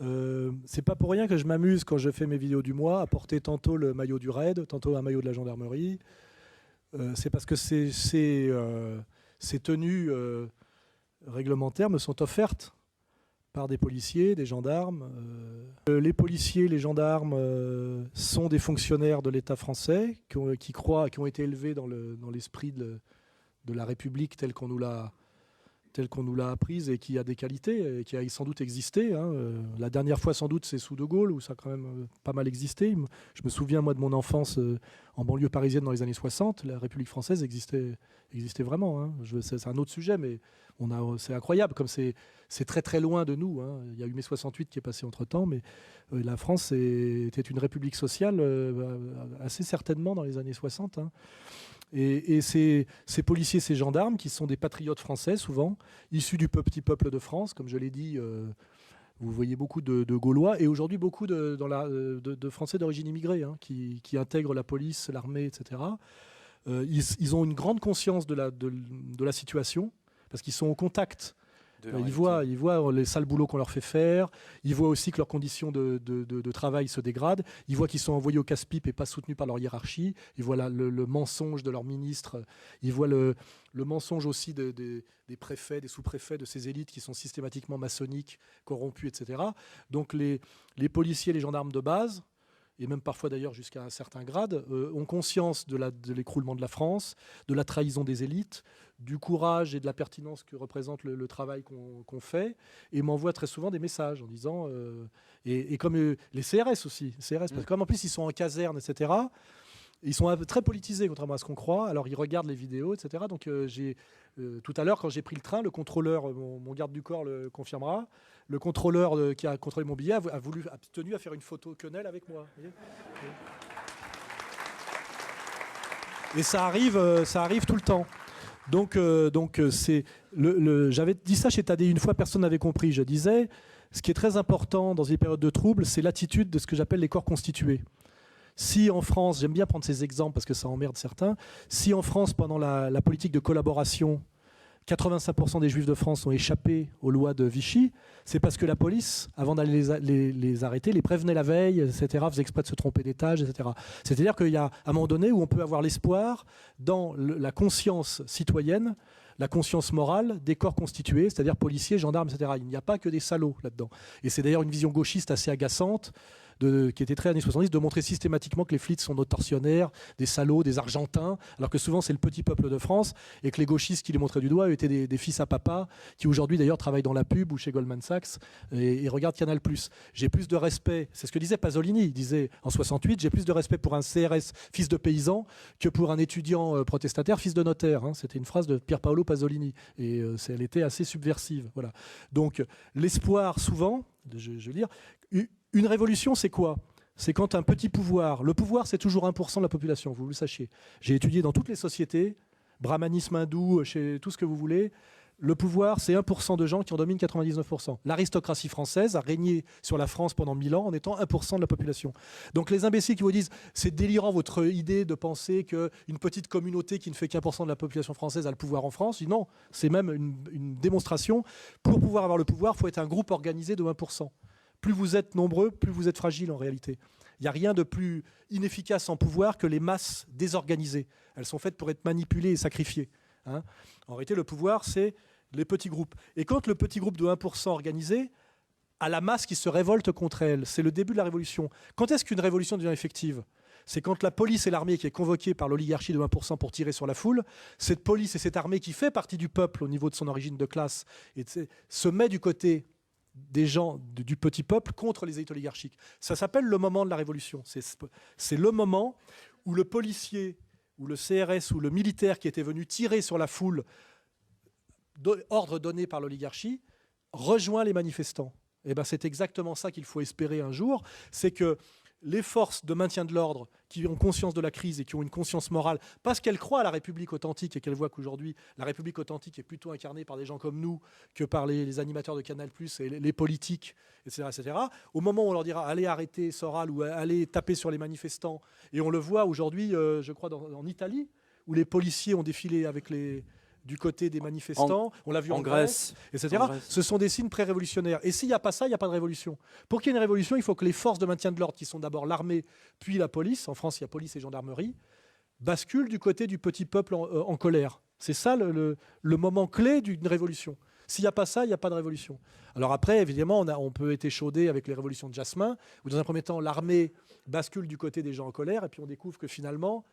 C'est pas pour rien que je m'amuse quand je fais mes vidéos du mois à porter tantôt le maillot du RAID, tantôt un maillot de la gendarmerie. C'est parce que ces tenues réglementaires me sont offertes par des policiers, des gendarmes. Les policiers, les gendarmes sont des fonctionnaires de l'État français qui ont été élevés dans l'esprit de la République telle qu'on nous l'a apprise et qui a des qualités et qui a sans doute existé. Hein. La dernière fois, sans doute, c'est sous De Gaulle, où ça a quand même pas mal existé. Je me souviens, moi, de mon enfance en banlieue parisienne dans les années 60. La République française existait vraiment. Hein. C'est un autre sujet, mais c'est incroyable, comme c'est très très loin de nous. Hein. Il y a eu mai 68 qui est passé entre-temps, mais la France était une république sociale assez certainement dans les années 60. Hein. Et ces policiers, ces gendarmes, qui sont des patriotes français, souvent, issus du petit peuple de France, comme je l'ai dit, vous voyez beaucoup de Gaulois, et aujourd'hui beaucoup de Français d'origine immigrée, hein, qui intègrent la police, l'armée, etc. Ils ont une grande conscience de la situation, parce qu'ils sont au contact. Ils voient les sales boulots qu'on leur fait faire. Ils voient aussi que leurs conditions de travail se dégradent. Ils voient qu'ils sont envoyés au casse-pipe et pas soutenus par leur hiérarchie. Ils voient le mensonge de leurs ministres. Ils voient le mensonge aussi des préfets, des sous-préfets, de ces élites qui sont systématiquement maçonniques, corrompues, etc. Donc les policiers, les gendarmes de base, et même parfois d'ailleurs jusqu'à un certain grade, ont conscience de l'écroulement de la France, de la trahison des élites, du courage et de la pertinence que représente le travail qu'on fait, et m'envoient très souvent des messages en disant, et comme les CRS aussi, parce que comme en plus ils sont en caserne, etc., ils sont très politisés, contrairement à ce qu'on croit. Alors, ils regardent les vidéos, etc. Donc, tout à l'heure, quand j'ai pris le train, le contrôleur, mon garde du corps le confirmera, le contrôleur qui a contrôlé mon billet a tenu à faire une photo quenelle avec moi. Et ça arrive tout le temps. Donc j'avais dit ça chez Thaddée une fois, personne n'avait compris. Je disais, ce qui est très important dans une période de trouble, c'est l'attitude de ce que j'appelle les corps constitués. Si en France, j'aime bien prendre ces exemples parce que ça emmerde certains, si en France, pendant la politique de collaboration, 85% des Juifs de France ont échappé aux lois de Vichy, c'est parce que la police, avant d'aller les arrêter, les prévenait la veille, etc., faisait exprès de se tromper d'étage, etc. C'est-à-dire qu'il y a un moment donné où on peut avoir l'espoir dans la conscience citoyenne, la conscience morale des corps constitués, c'est-à-dire policiers, gendarmes, etc. Il n'y a pas que des salauds là-dedans. Et c'est d'ailleurs une vision gauchiste assez agaçante, qui était très années 70, de montrer systématiquement que les flics sont nos tortionnaires, des salauds, des argentins, alors que souvent c'est le petit peuple de France, et que les gauchistes qui les montraient du doigt étaient des fils à papa, qui aujourd'hui d'ailleurs travaillent dans la pub ou chez Goldman Sachs, et regardent Canal+. J'ai plus de respect, c'est ce que disait Pasolini, il disait en 68, j'ai plus de respect pour un CRS fils de paysan que pour un étudiant protestataire fils de notaire. Hein. C'était une phrase de Pier Paolo Pasolini, et elle était assez subversive. Voilà. Donc l'espoir, souvent, je veux dire, une révolution, c'est quoi? C'est quand un petit pouvoir... Le pouvoir, c'est toujours 1% de la population, vous le sachiez. J'ai étudié dans toutes les sociétés, brahmanisme hindou, chez tout ce que vous voulez. Le pouvoir, c'est 1% de gens qui en dominent 99%. L'aristocratie française a régné sur la France pendant 1000 ans en étant 1% de la population. Donc les imbéciles qui vous disent « c'est délirant votre idée de penser qu'une petite communauté qui ne fait qu'1% de la population française a le pouvoir en France », non, c'est même une démonstration. Pour pouvoir avoir le pouvoir, il faut être un groupe organisé de 1%. Plus vous êtes nombreux, plus vous êtes fragile en réalité. Il n'y a rien de plus inefficace en pouvoir que les masses désorganisées. Elles sont faites pour être manipulées et sacrifiées. Hein. En réalité, le pouvoir, c'est les petits groupes. Et quand le petit groupe de 1% organisé a la masse qui se révolte contre elle, c'est le début de la révolution. Quand est-ce qu'une révolution devient effective ? C'est quand la police et l'armée qui est convoquée par l'oligarchie de 1% pour tirer sur la foule, cette police et cette armée qui fait partie du peuple au niveau de son origine de classe, se met du côté des gens du petit peuple contre les élites oligarchiques. Ça s'appelle le moment de la révolution. C'est le moment où le policier, ou le CRS, ou le militaire qui était venu tirer sur la foule, ordre donné par l'oligarchie, rejoint les manifestants. Et ben c'est exactement ça qu'il faut espérer un jour, c'est que les forces de maintien de l'ordre qui ont conscience de la crise et qui ont une conscience morale, parce qu'elles croient à la République authentique et qu'elles voient qu'aujourd'hui, la République authentique est plutôt incarnée par des gens comme nous que par les animateurs de Canal+, et les politiques, etc., etc. Au moment où on leur dira « allez arrêter Soral » ou « allez taper sur les manifestants », et on le voit aujourd'hui, je crois, en Italie, où les policiers ont défilé avec du côté des manifestants, on l'a vu en Grèce, etc. Ce sont des signes pré-révolutionnaires. Et s'il n'y a pas ça, il n'y a pas de révolution. Pour qu'il y ait une révolution, il faut que les forces de maintien de l'ordre, qui sont d'abord l'armée, puis la police, en France il y a police et gendarmerie, basculent du côté du petit peuple en colère. C'est ça le moment clé d'une révolution. S'il n'y a pas ça, il n'y a pas de révolution. Alors après, évidemment, on peut être échaudé avec les révolutions de Jasmin, où dans un premier temps, l'armée bascule du côté des gens en colère, et puis on découvre que finalement,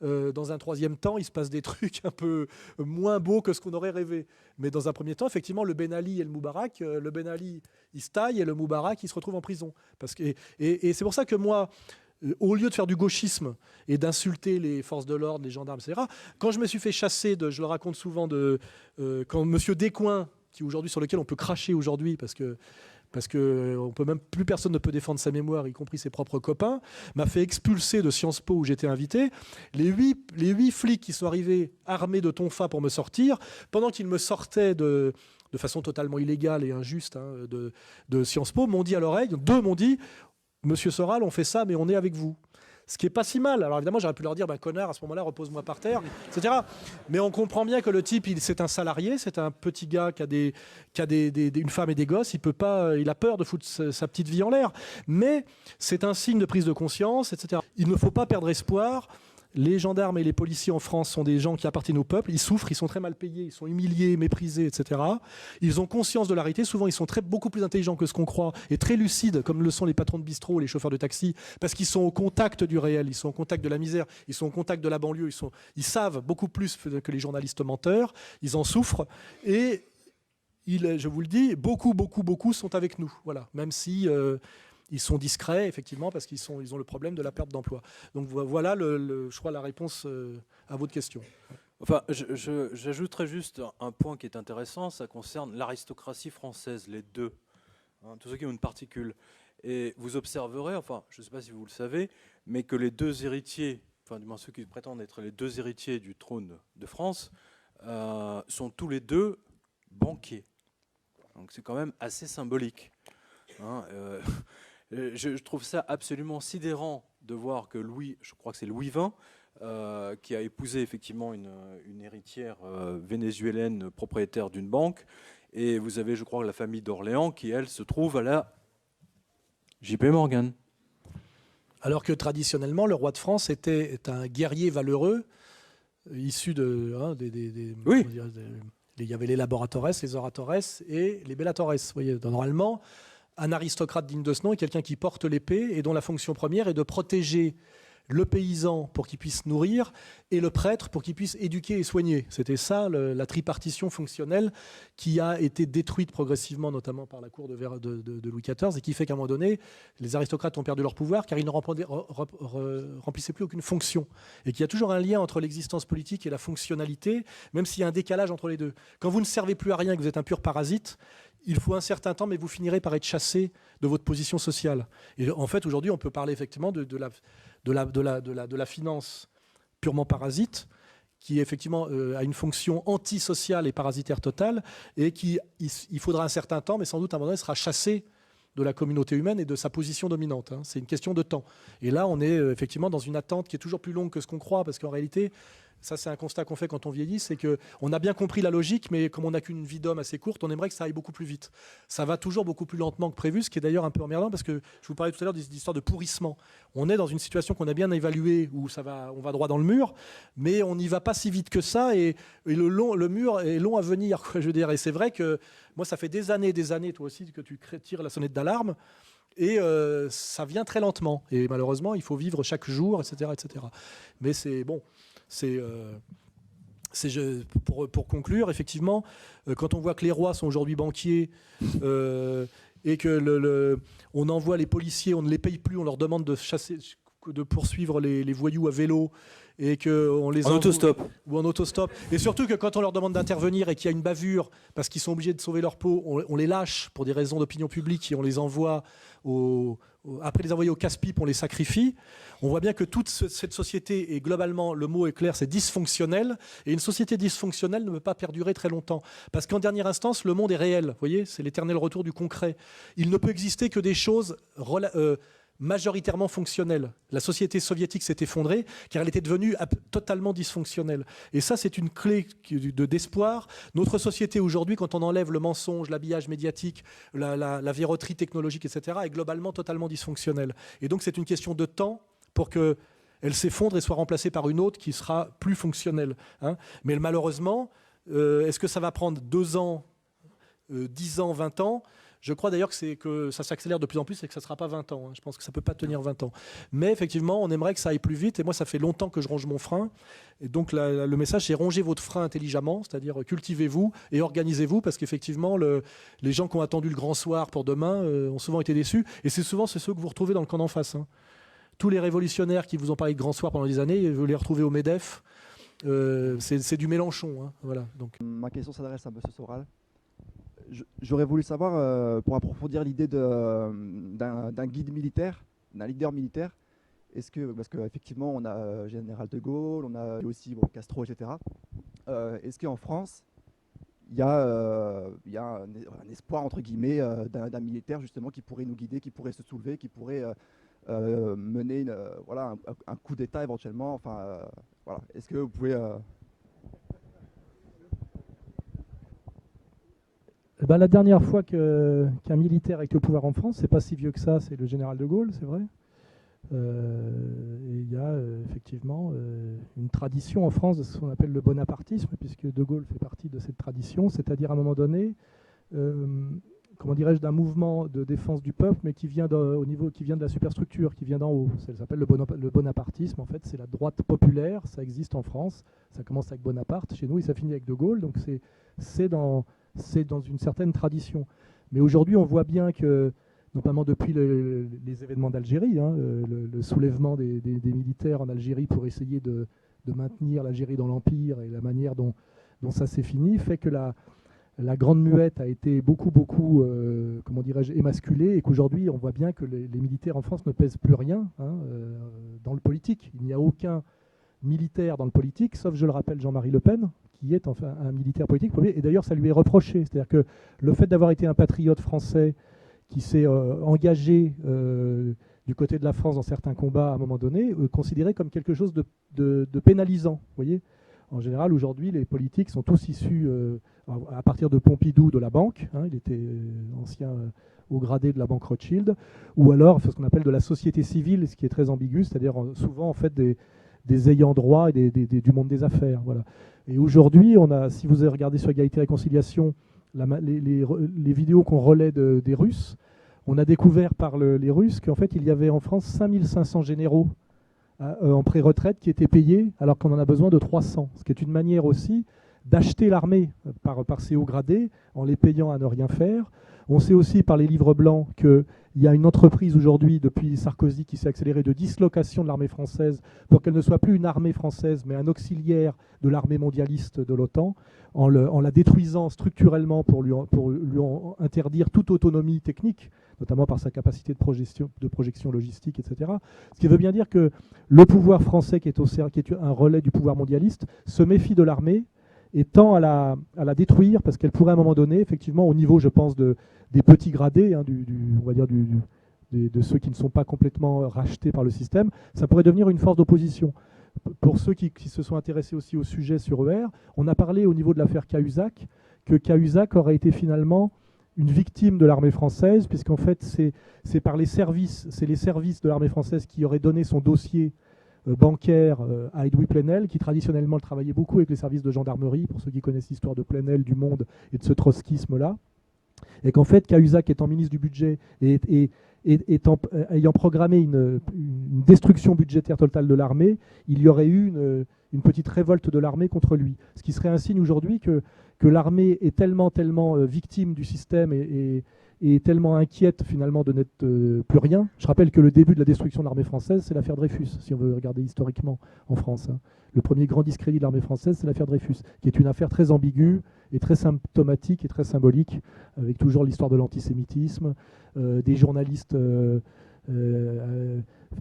dans un troisième temps, il se passe des trucs un peu moins beaux que ce qu'on aurait rêvé. Mais dans un premier temps, effectivement, le Ben Ali et le Moubarak, le Ben Ali, il se taille, et le Moubarak, il se retrouve en prison. Et c'est pour ça que moi, au lieu de faire du gauchisme et d'insulter les forces de l'ordre, les gendarmes, etc., quand je me suis fait chasser, je le raconte souvent, quand M. Descoings, sur lequel on peut cracher aujourd'hui, parce que plus personne ne peut défendre sa mémoire, y compris ses propres copains, m'a fait expulser de Sciences Po où j'étais invité. Les huit flics qui sont arrivés armés de tonfa pour me sortir, pendant qu'ils me sortaient de façon totalement illégale et injuste de Sciences Po, m'ont dit à l'oreille, deux m'ont dit, Monsieur Soral, on fait ça, mais on est avec vous. Ce qui n'est pas si mal. Alors évidemment, j'aurais pu leur dire, connard, à ce moment-là, repose-moi par terre, etc. Mais on comprend bien que le type, c'est un salarié, c'est un petit gars qui a une femme et des gosses. Il a peur de foutre sa petite vie en l'air. Mais c'est un signe de prise de conscience, etc. Il ne faut pas perdre espoir. Les gendarmes et les policiers en France sont des gens qui appartiennent au peuple. Ils souffrent, ils sont très mal payés, ils sont humiliés, méprisés, etc. Ils ont conscience de la réalité. Souvent, ils sont beaucoup plus intelligents que ce qu'on croit et très lucides, comme le sont les patrons de bistrot, les chauffeurs de taxi, parce qu'ils sont au contact du réel, ils sont au contact de la misère, ils sont au contact de la banlieue. Ils savent beaucoup plus que les journalistes menteurs. Ils en souffrent et je vous le dis, beaucoup sont avec nous. Voilà, même si ils sont discrets, effectivement, parce qu'ils ont le problème de la perte d'emploi. Donc voilà, je crois, la réponse à votre question. Enfin, j'ajouterais juste un point qui est intéressant, ça concerne l'aristocratie française, les deux, tous ceux qui ont une particule. Et vous observerez, enfin, je ne sais pas si vous le savez, mais que les deux héritiers, enfin, du moins ceux qui prétendent être les deux héritiers du trône de France, sont tous les deux banquiers. Donc c'est quand même assez symbolique. Je trouve ça absolument sidérant de voir que je crois que c'est Louis XX, qui a épousé effectivement une héritière vénézuélienne propriétaire d'une banque. Et vous avez, je crois, la famille d'Orléans qui, elle, se trouve à la JP Morgan. Alors que traditionnellement, le roi de France est un guerrier valeureux, issu oui. Il y avait les laboratores, les oratores et les bellatores. Vous voyez, normalement, un aristocrate digne de ce nom est quelqu'un qui porte l'épée et dont la fonction première est de protéger le paysan pour qu'il puisse nourrir et le prêtre pour qu'il puisse éduquer et soigner. C'était ça, la tripartition fonctionnelle qui a été détruite progressivement, notamment par la cour de Louis XIV, et qui fait qu'à un moment donné, les aristocrates ont perdu leur pouvoir car ils ne remplissaient plus aucune fonction. Et qu'il y a toujours un lien entre l'existence politique et la fonctionnalité, même s'il y a un décalage entre les deux. Quand vous ne servez plus à rien et que vous êtes un pur parasite, il faut un certain temps, mais vous finirez par être chassé de votre position sociale. Et en fait, aujourd'hui, on peut parler effectivement de la finance purement parasite, qui effectivement a une fonction antisociale et parasitaire totale, et il faudra un certain temps, mais sans doute à un moment donné, sera chassé de la communauté humaine et de sa position dominante. C'est une question de temps. Et là, on est effectivement dans une attente qui est toujours plus longue que ce qu'on croit, parce qu'en réalité, ça c'est un constat qu'on fait quand on vieillit, c'est qu'on a bien compris la logique, mais comme on n'a qu'une vie d'homme assez courte, on aimerait que ça aille beaucoup plus vite. Ça va toujours beaucoup plus lentement que prévu, ce qui est d'ailleurs un peu emmerdant, parce que je vous parlais tout à l'heure d'histoire de pourrissement. On est dans une situation qu'on a bien évaluée, où on va droit dans le mur, mais on n'y va pas si vite que ça, et le mur est long à venir, je veux dire. Et c'est vrai que moi, ça fait des années, toi aussi, que tu tires la sonnette d'alarme, et ça vient très lentement. Et malheureusement, il faut vivre chaque jour, etc. etc. Mais c'est bon. Pour conclure, effectivement, quand on voit que les rois sont aujourd'hui banquiers et que on envoie les policiers, on ne les paye plus, on leur demande de poursuivre les voyous à vélo et qu'on les en autostop. Ou en autostop. Et surtout que quand on leur demande d'intervenir et qu'il y a une bavure parce qu'ils sont obligés de sauver leur peau, on les lâche pour des raisons d'opinion publique et on les envoie après les envoyer au casse-pipe, on les sacrifie. On voit bien que toute cette société est globalement, le mot est clair, c'est dysfonctionnel. Et une société dysfonctionnelle ne peut pas perdurer très longtemps. Parce qu'en dernière instance, le monde est réel. Vous voyez, c'est l'éternel retour du concret. Il ne peut exister que des choses majoritairement fonctionnelle. La société soviétique s'est effondrée car elle était devenue totalement dysfonctionnelle. Et ça, c'est une clé d'espoir. Notre société aujourd'hui, quand on enlève le mensonge, l'habillage médiatique, la verroterie technologique, etc., est globalement totalement dysfonctionnelle. Et donc, c'est une question de temps pour qu'elle s'effondre et soit remplacée par une autre qui sera plus fonctionnelle. Hein. Mais malheureusement, est-ce que ça va prendre 2 ans, 10 ans, 20 ans ? Je crois d'ailleurs que ça s'accélère de plus en plus et que ça ne sera pas 20 ans. Hein. Je pense que ça ne peut pas tenir 20 ans. Mais effectivement, on aimerait que ça aille plus vite. Et moi, ça fait longtemps que je ronge mon frein. Et donc, le message, c'est rongez votre frein intelligemment, c'est-à-dire cultivez-vous et organisez-vous, parce qu'effectivement, les gens qui ont attendu le grand soir pour demain ont souvent été déçus. Et c'est souvent ceux que vous retrouvez dans le camp d'en face. Hein. Tous les révolutionnaires qui vous ont parlé de grand soir pendant des années, vous les retrouvez au MEDEF. C'est du Mélenchon. Hein. Voilà, donc. Ma question s'adresse à M. Soral. J'aurais voulu savoir, pour approfondir l'idée d'un guide militaire, d'un leader militaire, parce qu'effectivement, on a Général de Gaulle, on a aussi Castro, etc. Est-ce qu'en France, il y a un espoir, entre guillemets, d'un militaire, justement, qui pourrait nous guider, qui pourrait se soulever, qui pourrait mener un coup d'État éventuellement. Enfin, voilà. Est-ce que vous pouvez... La dernière fois qu'un militaire était au pouvoir en France, c'est pas si vieux que ça, c'est le général de Gaulle, c'est vrai. Il y a effectivement une tradition en France de ce qu'on appelle le bonapartisme, puisque de Gaulle fait partie de cette tradition, c'est-à-dire à un moment donné, comment dirais-je, d'un mouvement de défense du peuple, mais qui vient de la superstructure, qui vient d'en haut. Ça s'appelle le bonapartisme. En fait, c'est la droite populaire. Ça existe en France. Ça commence avec Bonaparte chez nous et ça finit avec de Gaulle. Donc c'est dans une certaine tradition. Mais aujourd'hui, on voit bien que, notamment depuis les événements d'Algérie, hein, le soulèvement des militaires en Algérie pour essayer de maintenir l'Algérie dans l'Empire et la manière dont ça s'est fini, fait que la grande muette a été beaucoup, comment dirais-je, émasculée, et qu'aujourd'hui, on voit bien que les militaires en France ne pèsent plus rien dans le politique. Il n'y a aucun militaire dans le politique, sauf, je le rappelle, Jean-Marie Le Pen, qui est enfin un militaire politique. Et d'ailleurs, ça lui est reproché. C'est-à-dire que le fait d'avoir été un patriote français qui s'est engagé du côté de la France dans certains combats à un moment donné, considéré comme quelque chose de pénalisant. Vous voyez ? En général, aujourd'hui, les politiques sont tous issus, à partir de Pompidou, de la banque. Hein, il était ancien haut gradé de la banque Rothschild. Ou alors, ce qu'on appelle de la société civile, ce qui est très ambigu, c'est-à-dire souvent, en fait, des ayants droit et du monde des affaires. Voilà. Et aujourd'hui, si vous avez regardé sur Égalité et Réconciliation les vidéos qu'on relaie des Russes, on a découvert par les Russes qu'en fait, il y avait en France 5500 généraux en pré-retraite qui étaient payés alors qu'on en a besoin de 300. Ce qui est une manière aussi d'acheter l'armée par ces hauts gradés en les payant à ne rien faire. On sait aussi par les livres blancs qu'il y a une entreprise aujourd'hui, depuis Sarkozy, qui s'est accélérée de dislocation de l'armée française pour qu'elle ne soit plus une armée française, mais un auxiliaire de l'armée mondialiste de l'OTAN, en la détruisant structurellement pour lui interdire toute autonomie technique, notamment par sa capacité de projection logistique, etc. Ce qui veut bien dire que le pouvoir français, qui est un relais du pouvoir mondialiste, se méfie de l'armée et tend à la détruire, parce qu'elle pourrait à un moment donné, effectivement, au niveau, je pense, des petits gradés, hein, on va dire de ceux qui ne sont pas complètement rachetés par le système, ça pourrait devenir une force d'opposition. Pour ceux qui se sont intéressés aussi au sujet sur ER, on a parlé au niveau de l'affaire Cahuzac, que Cahuzac aurait été finalement une victime de l'armée française, puisqu'en fait, c'est les services de l'armée française qui auraient donné son dossier bancaire à Edoui Plenel, qui traditionnellement travaillait beaucoup avec les services de gendarmerie, pour ceux qui connaissent l'histoire de Plenel, du Monde et de ce trotskisme-là. Et qu'en fait, Cahuzac étant ministre du budget et ayant programmé une destruction budgétaire totale de l'armée, il y aurait eu une petite révolte de l'armée contre lui. Ce qui serait un signe aujourd'hui que l'armée est tellement victime du système et tellement inquiète finalement de n'être plus rien. Je rappelle que le début de la destruction de l'armée française, c'est l'affaire Dreyfus, si on veut regarder historiquement en France. Hein. Le premier grand discrédit de l'armée française, c'est l'affaire Dreyfus, qui est une affaire très ambiguë et très symptomatique et très symbolique, avec toujours l'histoire de l'antisémitisme, des journalistes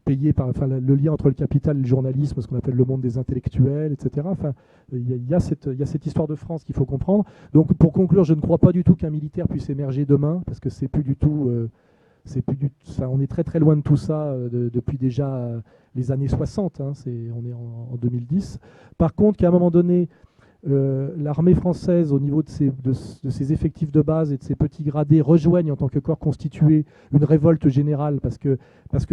payés par, le lien entre le capital et le journalisme, ce qu'on appelle le monde des intellectuels, etc. Enfin, il y a cette histoire de France qu'il faut comprendre. Donc, pour conclure, je ne crois pas du tout qu'un militaire puisse émerger demain, parce que c'est plus du tout on est très très loin de tout ça depuis déjà les années 60, hein, on est en 2010. Par contre, qu'à un moment donné, l'armée française, au niveau de ses effectifs de base et de ses petits gradés, rejoignent en tant que corps constitué une révolte générale, parce que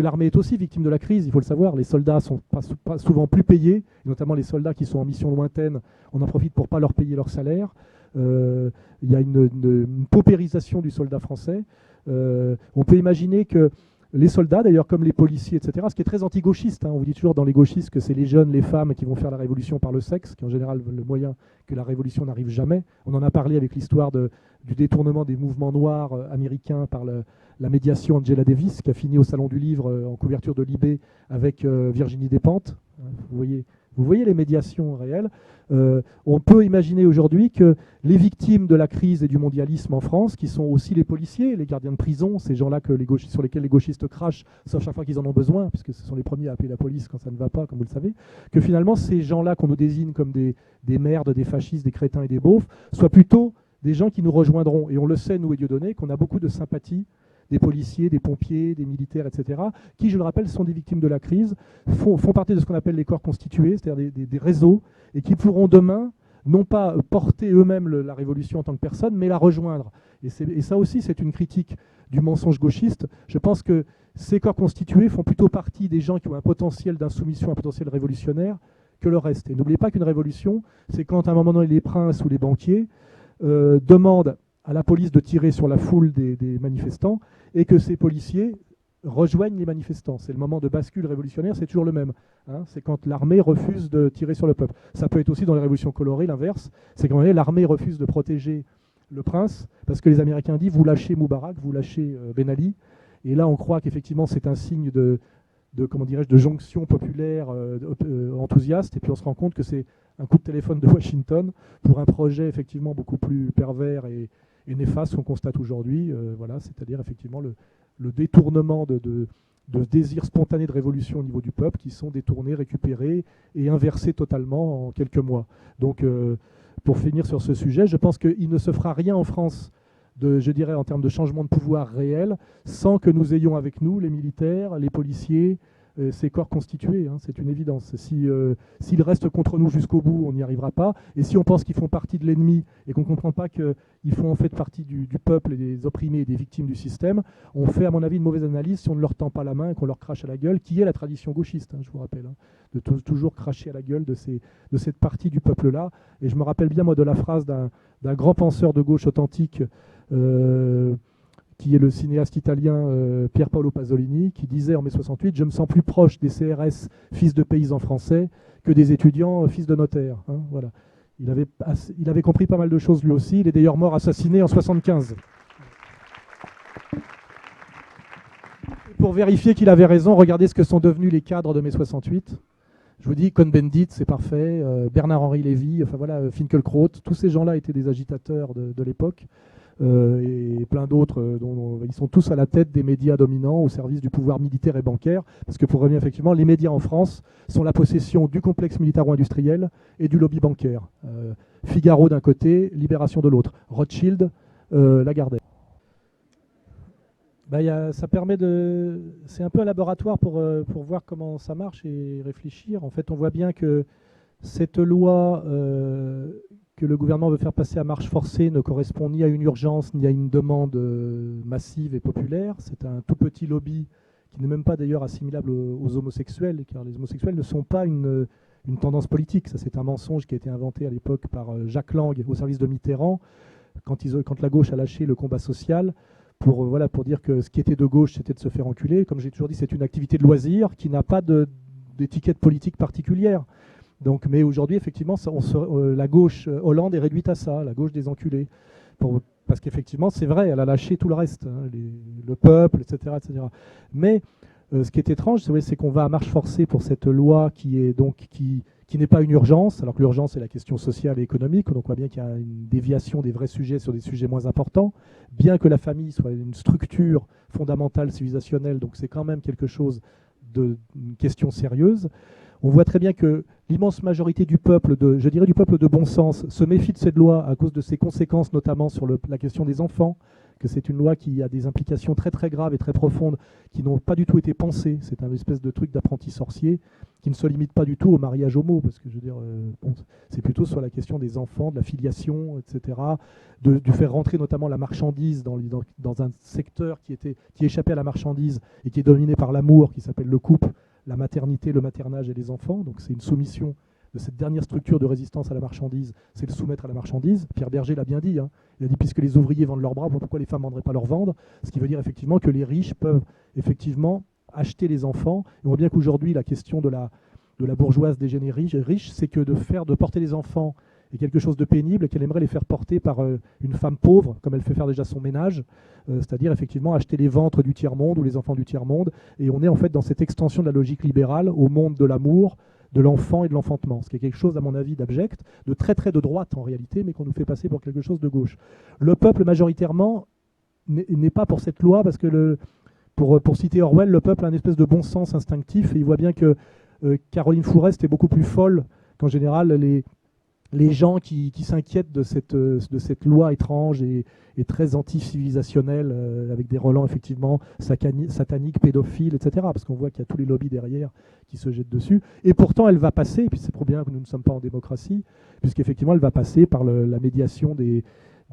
l'armée est aussi victime de la crise, il faut le savoir. Les soldats sont pas souvent plus payés, notamment les soldats qui sont en mission lointaine, on en profite pour pas leur payer leur salaire. Il y a une paupérisation du soldat français. On peut imaginer que les soldats, d'ailleurs, comme les policiers, etc., ce qui est très anti-gauchiste, hein, on vous dit toujours dans les gauchistes que c'est les jeunes, les femmes qui vont faire la révolution par le sexe, qui est en général le moyen que la révolution n'arrive jamais. On en a parlé avec l'histoire du détournement des mouvements noirs américains par la médiation Angela Davis, qui a fini au Salon du Livre en couverture de Libé avec Virginie Despentes. Vous voyez les médiations réelles. On peut imaginer aujourd'hui que les victimes de la crise et du mondialisme en France, qui sont aussi les policiers, les gardiens de prison, ces gens-là sur lesquels les gauchistes crachent, sauf chaque fois qu'ils en ont besoin, puisque ce sont les premiers à appeler la police quand ça ne va pas, comme vous le savez, que finalement ces gens-là qu'on nous désigne comme des merdes, des fascistes, des crétins et des beaufs, soient plutôt des gens qui nous rejoindront. Et on le sait, nous et Dieudonné, qu'on a beaucoup de sympathie des policiers, des pompiers, des militaires, etc., qui, je le rappelle, sont des victimes de la crise, font partie de ce qu'on appelle les corps constitués, c'est-à-dire des réseaux, et qui pourront demain, non pas porter eux-mêmes la révolution en tant que personne, mais la rejoindre. Et ça aussi, c'est une critique du mensonge gauchiste. Je pense que ces corps constitués font plutôt partie des gens qui ont un potentiel d'insoumission, un potentiel révolutionnaire, que le reste. Et n'oubliez pas qu'une révolution, c'est quand à un moment donné, les princes ou les banquiers demandent à la police de tirer sur la foule des manifestants, et que ces policiers rejoignent les manifestants. C'est le moment de bascule révolutionnaire, c'est toujours le même. Hein, c'est quand l'armée refuse de tirer sur le peuple. Ça peut être aussi dans les révolutions colorées, l'inverse. C'est quand l'armée refuse de protéger le prince, parce que les Américains disent, vous lâchez Moubarak, vous lâchez Ben Ali. Et là, on croit qu'effectivement, c'est un signe de jonction populaire enthousiaste, et puis on se rend compte que c'est un coup de téléphone de Washington pour un projet effectivement beaucoup plus pervers et néfaste qu'on constate aujourd'hui, c'est-à-dire effectivement le détournement de désirs spontanés de révolution au niveau du peuple qui sont détournés, récupérés et inversés totalement en quelques mois. Donc, pour finir sur ce sujet, je pense qu'il ne se fera rien en France, je dirais en termes de changement de pouvoir réel, sans que nous ayons avec nous les militaires, les policiers, ces corps constitués, hein, c'est une évidence. S'ils restent contre nous jusqu'au bout, on n'y arrivera pas. Et si on pense qu'ils font partie de l'ennemi et qu'on ne comprend pas qu'ils font en fait partie du peuple et des opprimés et des victimes du système, on fait à mon avis une mauvaise analyse si on ne leur tend pas la main et qu'on leur crache à la gueule, qui est la tradition gauchiste, hein, je vous rappelle, hein, de toujours cracher à la gueule de cette partie du peuple-là. Et je me rappelle bien moi de la phrase d'un grand penseur de gauche authentique, qui est le cinéaste italien Pier Paolo Pasolini, qui disait en mai 68 « Je me sens plus proche des CRS fils de paysans français que des étudiants fils de notaires. Hein, » voilà. Il avait compris pas mal de choses lui aussi. Il est d'ailleurs mort assassiné en 75. Pour vérifier qu'il avait raison, regardez ce que sont devenus les cadres de mai 68. Je vous dis, Cohn-Bendit, c'est parfait, Bernard-Henri Lévy, Finkielkraut, tous ces gens-là étaient des agitateurs de l'époque. Et plein d'autres, dont ils sont tous à la tête des médias dominants au service du pouvoir militaire et bancaire, parce que pour revenir effectivement, les médias en France sont la possession du complexe militaro-industriel et du lobby bancaire. Figaro d'un côté, Libération de l'autre, Rothschild, Lagardère. Ça permet c'est un peu un laboratoire pour voir comment ça marche et réfléchir. En fait, on voit bien que cette loi que le gouvernement veut faire passer à marche forcée ne correspond ni à une urgence ni à une demande massive et populaire. C'est un tout petit lobby qui n'est même pas d'ailleurs assimilable aux homosexuels, car les homosexuels ne sont pas une tendance politique. Ça, c'est un mensonge qui a été inventé à l'époque par Jacques Lang au service de Mitterrand, quand la gauche a lâché le combat social pour dire que ce qui était de gauche, c'était de se faire enculer. Comme j'ai toujours dit, c'est une activité de loisir qui n'a pas d'étiquette politique particulière. Donc, mais aujourd'hui, effectivement, la gauche Hollande est réduite à ça, la gauche des enculés. Parce qu'effectivement, c'est vrai, elle a lâché tout le reste, hein, le peuple, etc. etc. Mais ce qui est étrange, c'est qu'on va à marche forcée pour cette loi qui n'est pas une urgence, alors que l'urgence, c'est la question sociale et économique. Donc on voit bien qu'il y a une déviation des vrais sujets sur des sujets moins importants, bien que la famille soit une structure fondamentale civilisationnelle, donc c'est quand même quelque chose une question sérieuse. On voit très bien que l'immense majorité du peuple, je dirais du peuple de bon sens, se méfie de cette loi à cause de ses conséquences, notamment sur la question des enfants, que c'est une loi qui a des implications très très graves et très profondes qui n'ont pas du tout été pensées. C'est un espèce de truc d'apprenti sorcier qui ne se limite pas du tout au mariage homo, parce que je veux dire, c'est plutôt sur la question des enfants, de la filiation, etc., de faire rentrer notamment la marchandise dans un secteur qui échappait à la marchandise et qui est dominé par l'amour, qui s'appelle le couple, la maternité, le maternage et les enfants. Donc c'est une soumission de cette dernière structure de résistance à la marchandise, c'est le soumettre à la marchandise. Pierre Berger l'a bien dit, hein. Il a dit puisque les ouvriers vendent leurs bras, pourquoi les femmes ne vendraient pas leur vendre? Ce qui veut dire effectivement que les riches peuvent effectivement acheter les enfants. Et on voit bien qu'aujourd'hui, la question de la bourgeoise dégénérée riche, c'est que de porter les enfants est quelque chose de pénible et qu'elle aimerait les faire porter par une femme pauvre, comme elle fait faire déjà son ménage, c'est-à-dire effectivement acheter les ventres du tiers-monde ou les enfants du tiers-monde. Et on est en fait dans cette extension de la logique libérale au monde de l'amour, de l'enfant et de l'enfantement, ce qui est quelque chose, à mon avis, d'abject, de très très de droite en réalité, mais qu'on nous fait passer pour quelque chose de gauche. Le peuple, majoritairement, n'est pas pour cette loi, parce que, pour citer Orwell, le peuple a une espèce de bon sens instinctif, et il voit bien que Caroline Fourest est beaucoup plus folle qu'en général les gens qui s'inquiètent de cette loi étrange et très anti-civilisationnelle, avec des relents effectivement sataniques, pédophiles, etc. Parce qu'on voit qu'il y a tous les lobbies derrière qui se jettent dessus. Et pourtant, elle va passer, et puis c'est pour bien que nous ne sommes pas en démocratie, puisqu'effectivement, elle va passer par la médiation des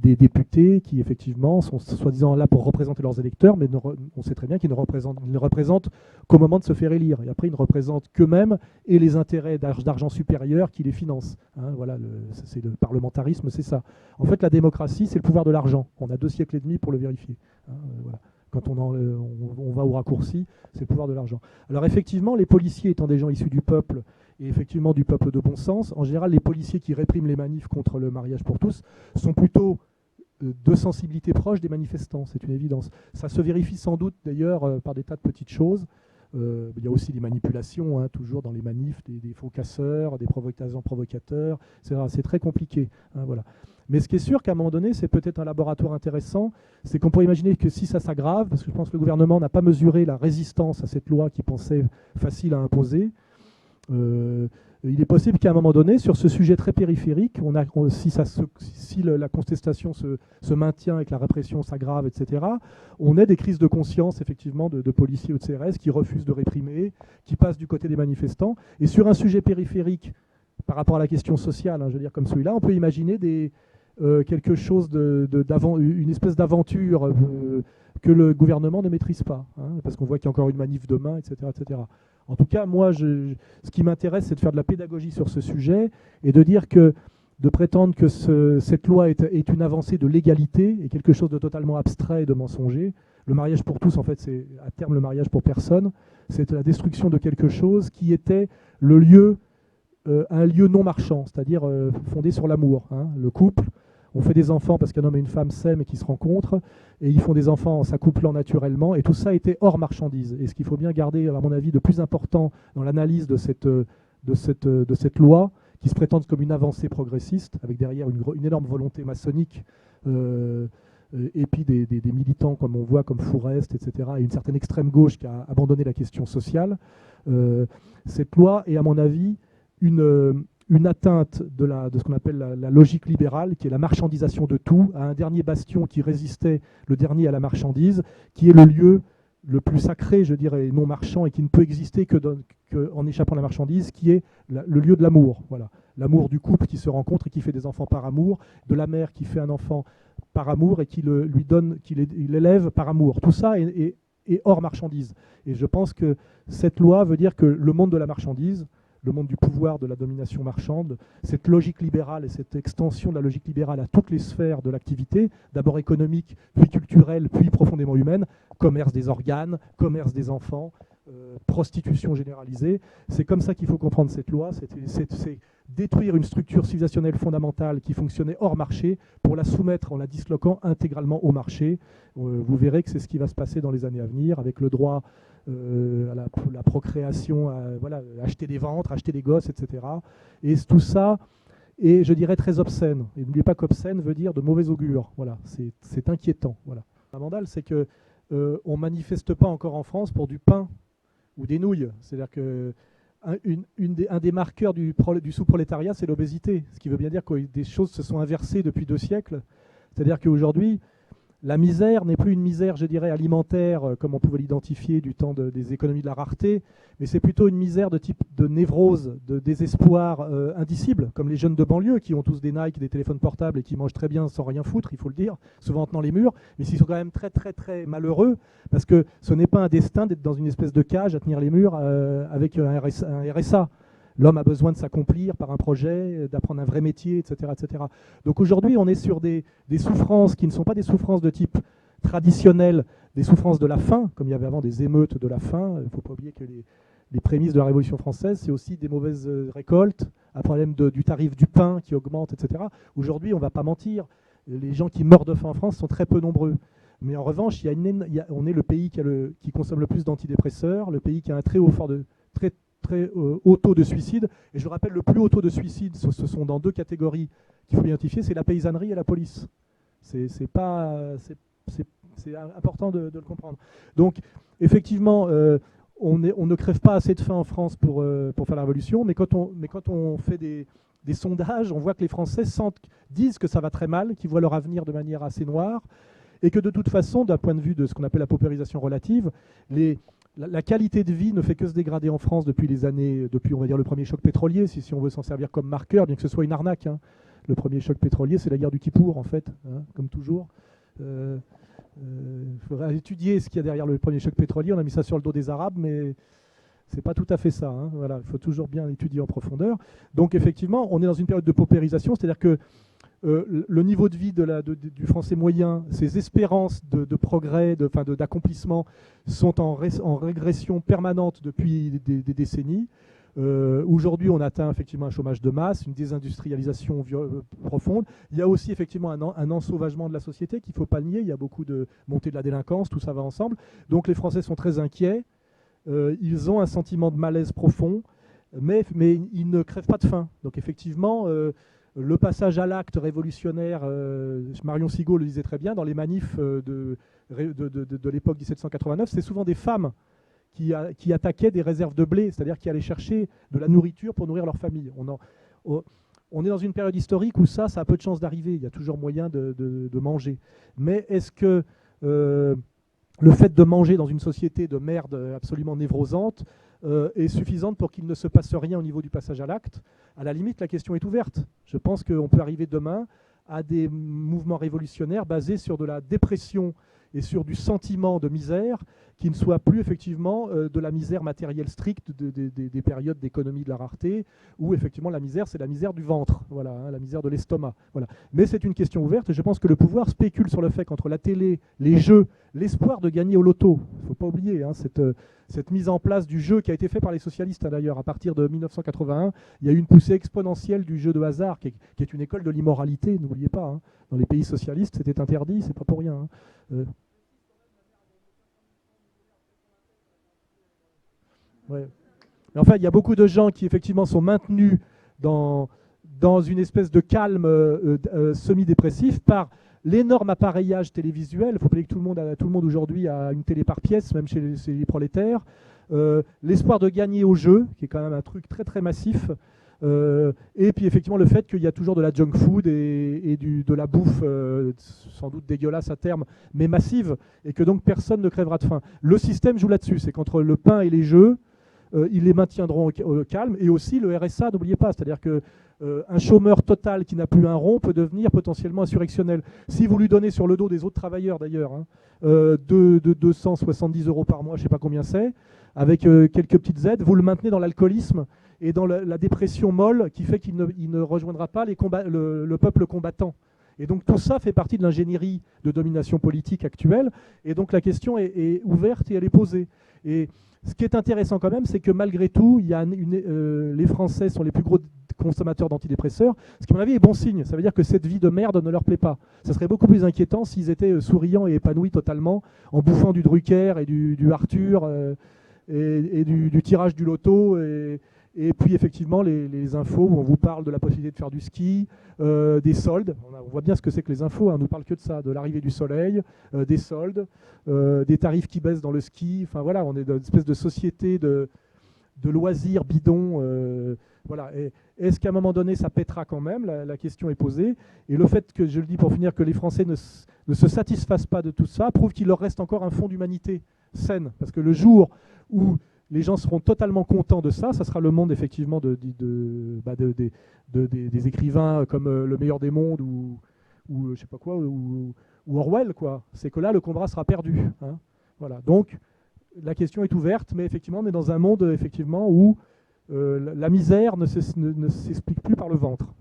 députés qui, effectivement, sont soi-disant là pour représenter leurs électeurs, mais on sait très bien qu'ils ne représentent qu'au moment de se faire élire. Et après, ils ne représentent qu'eux-mêmes et les intérêts d'argent supérieur qui les financent. Hein, voilà, c'est le parlementarisme, c'est ça. En fait, la démocratie, c'est le pouvoir de l'argent. On a 2 siècles et demi pour le vérifier. Hein, voilà. Quand on va au raccourci, c'est le pouvoir de l'argent. Alors effectivement, les policiers étant des gens issus du peuple, et effectivement du peuple de bon sens, en général, les policiers qui répriment les manifs contre le mariage pour tous sont plutôt de sensibilité proche des manifestants, c'est une évidence. Ça se vérifie sans doute d'ailleurs par des tas de petites choses. Il y a aussi des manipulations, hein, toujours dans les manifs, des faux casseurs, des provocateurs, c'est très compliqué. Hein, voilà. Mais ce qui est sûr qu'à un moment donné, c'est peut-être un laboratoire intéressant, c'est qu'on pourrait imaginer que si ça s'aggrave, parce que je pense que le gouvernement n'a pas mesuré la résistance à cette loi qu'il pensait facile à imposer, il est possible qu'à un moment donné, sur ce sujet très périphérique, si la contestation se maintient et que la répression s'aggrave, etc., on ait des crises de conscience, effectivement, de policiers ou de CRS qui refusent de réprimer, qui passent du côté des manifestants. Et sur un sujet périphérique, par rapport à la question sociale, hein, je veux dire comme celui-là, on peut imaginer quelque chose une espèce d'aventure que le gouvernement ne maîtrise pas, hein, parce qu'on voit qu'il y a encore une manif demain, etc., etc. En tout cas, moi, ce qui m'intéresse, c'est de faire de la pédagogie sur ce sujet et de prétendre que cette loi est une avancée de l'égalité et quelque chose de totalement abstrait et de mensonger. Le mariage pour tous, en fait, c'est à terme le mariage pour personne. C'est la destruction de quelque chose qui était un lieu non marchand, c'est-à-dire fondé sur l'amour, hein, le couple. On fait des enfants parce qu'un homme et une femme s'aiment et qu'ils se rencontrent, et ils font des enfants en s'accouplant naturellement, et tout ça était hors marchandise. Et ce qu'il faut bien garder, à mon avis, de plus important dans l'analyse de cette loi, qui se présente comme une avancée progressiste, avec derrière une énorme volonté maçonnique, et puis des militants, comme on voit, comme Fourest, etc., et une certaine extrême gauche qui a abandonné la question sociale. Cette loi est, à mon avis, une atteinte de ce qu'on appelle la logique libérale, qui est la marchandisation de tout, à un dernier bastion qui résistait, le dernier à la marchandise, qui est le lieu le plus sacré, je dirais, non marchand, et qui ne peut exister qu'en échappant à la marchandise, qui est le lieu de l'amour. Voilà. L'amour du couple qui se rencontre et qui fait des enfants par amour, de la mère qui fait un enfant par amour et qui l'élève par amour. Tout ça est hors marchandise. Et je pense que cette loi veut dire que le monde de la marchandise, le monde du pouvoir, de la domination marchande, cette logique libérale et cette extension de la logique libérale à toutes les sphères de l'activité, d'abord économique, puis culturelle, puis profondément humaine, commerce des organes, commerce des enfants, prostitution généralisée. C'est comme ça qu'il faut comprendre cette loi, c'est détruire une structure civilisationnelle fondamentale qui fonctionnait hors marché pour la soumettre en la disloquant intégralement au marché. Vous verrez que c'est ce qui va se passer dans les années à venir avec le droit à la procréation, acheter des ventres, acheter des gosses, etc. Et tout ça est, je dirais, très obscène. Et n'oubliez pas qu'obscène veut dire de mauvais augure. Voilà, c'est inquiétant. Voilà. La mandale, c'est que on manifeste pas encore en France pour du pain ou des nouilles. C'est-à-dire que un des marqueurs du sous-prolétariat, c'est l'obésité. Ce qui veut bien dire que des choses se sont inversées depuis 2 siècles. C'est-à-dire qu'aujourd'hui, la misère n'est plus une misère, je dirais, alimentaire, comme on pouvait l'identifier du temps des économies de la rareté, mais c'est plutôt une misère de type de névrose, de désespoir indicible, comme les jeunes de banlieue qui ont tous des Nike, des téléphones portables et qui mangent très bien sans rien foutre, il faut le dire, souvent en tenant les murs, mais ils sont quand même très très très malheureux, parce que ce n'est pas un destin d'être dans une espèce de cage à tenir les murs avec un RSA. L'homme a besoin de s'accomplir par un projet, d'apprendre un vrai métier, etc. etc. Donc aujourd'hui, on est sur des souffrances qui ne sont pas des souffrances de type traditionnel, des souffrances de la faim, comme il y avait avant des émeutes de la faim. Il ne faut pas oublier que les prémices de la Révolution française, c'est aussi des mauvaises récoltes, un problème du tarif du pain qui augmente, etc. Aujourd'hui, on ne va pas mentir, les gens qui meurent de faim en France sont très peu nombreux. Mais en revanche, on est le pays qui consomme le plus d'antidépresseurs, le pays qui a un très haut taux de suicide. Et je rappelle, le plus haut taux de suicide, ce sont dans 2 catégories qu'il faut identifier, c'est la paysannerie et la police. C'est important de le comprendre. Donc, effectivement, on ne crève pas assez de faim en France pour faire la révolution, mais quand on fait des sondages, on voit que les Français disent que ça va très mal, qu'ils voient leur avenir de manière assez noire, et que de toute façon, d'un point de vue de ce qu'on appelle la paupérisation relative, la qualité de vie ne fait que se dégrader en France depuis on va dire le premier choc pétrolier, si on veut s'en servir comme marqueur, bien que ce soit une arnaque. Hein. Le premier choc pétrolier, c'est la guerre du Kippour, en fait, hein, comme toujours. Il faudrait étudier ce qu'il y a derrière le premier choc pétrolier. On a mis ça sur le dos des Arabes, mais c'est pas tout à fait ça. Hein. Voilà, il faut toujours bien étudier en profondeur. Donc effectivement, on est dans une période de paupérisation, c'est-à-dire que le niveau de vie du français moyen, ses espérances de progrès, d'accomplissement sont en régression permanente depuis des décennies. Aujourd'hui, on atteint effectivement un chômage de masse, une désindustrialisation profonde. Il y a aussi effectivement un ensauvagement de la société qu'il ne faut pas nier. Il y a beaucoup de montée de la délinquance, tout ça va ensemble. Donc les Français sont très inquiets. Ils ont un sentiment de malaise profond, mais ils ne crèvent pas de faim. Donc effectivement, le passage à l'acte révolutionnaire, Marion Sigaud le disait très bien, dans les manifs de l'époque 1789, c'est souvent des femmes qui attaquaient des réserves de blé, c'est-à-dire qui allaient chercher de la nourriture pour nourrir leur famille. On est dans une période historique où ça a peu de chances d'arriver. Il y a toujours moyen de manger. Mais est-ce que le fait de manger dans une société de merde absolument névrosante est suffisante pour qu'il ne se passe rien au niveau du passage à l'acte? À la limite, la question est ouverte. Je pense qu'on peut arriver demain à des mouvements révolutionnaires basés sur de la dépression et sur du sentiment de misère qui ne soit plus effectivement de la misère matérielle stricte des périodes d'économie de la rareté, où effectivement la misère, c'est la misère du ventre, voilà, hein, la misère de l'estomac. Voilà. Mais c'est une question ouverte et je pense que le pouvoir spécule sur le fait qu'entre la télé, les jeux, l'espoir de gagner au loto, il ne faut pas oublier hein, cette mise en place du jeu qui a été fait par les socialistes hein, d'ailleurs. À partir de 1981, il y a eu une poussée exponentielle du jeu de hasard qui est une école de l'immoralité, n'oubliez pas. Hein. Dans les pays socialistes, c'était interdit, c'est pas pour rien. Hein. Ouais. Enfin, il y a beaucoup de gens qui effectivement sont maintenus dans une espèce de calme semi-dépressif par l'énorme appareillage télévisuel. Il faut oublier que tout le monde aujourd'hui a une télé par pièce, même chez les prolétaires. L'espoir de gagner au jeu, qui est quand même un truc très très massif. Et puis effectivement le fait qu'il y a toujours de la junk food et de la bouffe sans doute dégueulasse à terme, mais massive, et que donc personne ne crèvera de faim. Le système joue là-dessus, c'est qu'entre le pain et les jeux, ils les maintiendront au calme, et aussi le RSA, n'oubliez pas, c'est-à-dire que un chômeur total qui n'a plus un rond peut devenir potentiellement insurrectionnel. Si vous lui donnez sur le dos des autres travailleurs d'ailleurs, hein, de 270 € par mois, je ne sais pas combien c'est, avec quelques petites aides, vous le maintenez dans l'alcoolisme et dans la dépression molle qui fait qu'il ne rejoindra pas le peuple combattant. Et donc tout ça fait partie de l'ingénierie de domination politique actuelle. Et donc la question est ouverte et elle est posée. Et ce qui est intéressant quand même, c'est que malgré tout, les Français sont les plus gros consommateurs d'antidépresseurs, ce qui à mon avis est bon signe. Ça veut dire que cette vie de merde ne leur plaît pas. Ça serait beaucoup plus inquiétant s'ils étaient souriants et épanouis totalement en bouffant du Drucker et du Arthur et du tirage du loto et puis effectivement les infos où on vous parle de la possibilité de faire du ski, des soldes. On voit bien ce que c'est que les infos, hein, on ne nous parle que de ça, de l'arrivée du soleil, des soldes, des tarifs qui baissent dans le ski. Enfin voilà, on est dans une espèce de société de de loisirs bidons. Voilà. Est-ce qu'à un moment donné, ça pètera quand même? La question est posée. Et le fait que, je le dis pour finir, que les Français ne se satisfassent pas de tout ça, prouve qu'il leur reste encore un fond d'humanité saine. Parce que le jour où les gens seront totalement contents de ça, ça sera le monde effectivement des écrivains comme Le Meilleur des Mondes ou je sais pas quoi, ou Orwell, quoi. C'est que là, le combat sera perdu. Hein. Voilà. Donc, la question est ouverte, mais effectivement, on est dans un monde effectivement où la misère ne s'explique plus par le ventre.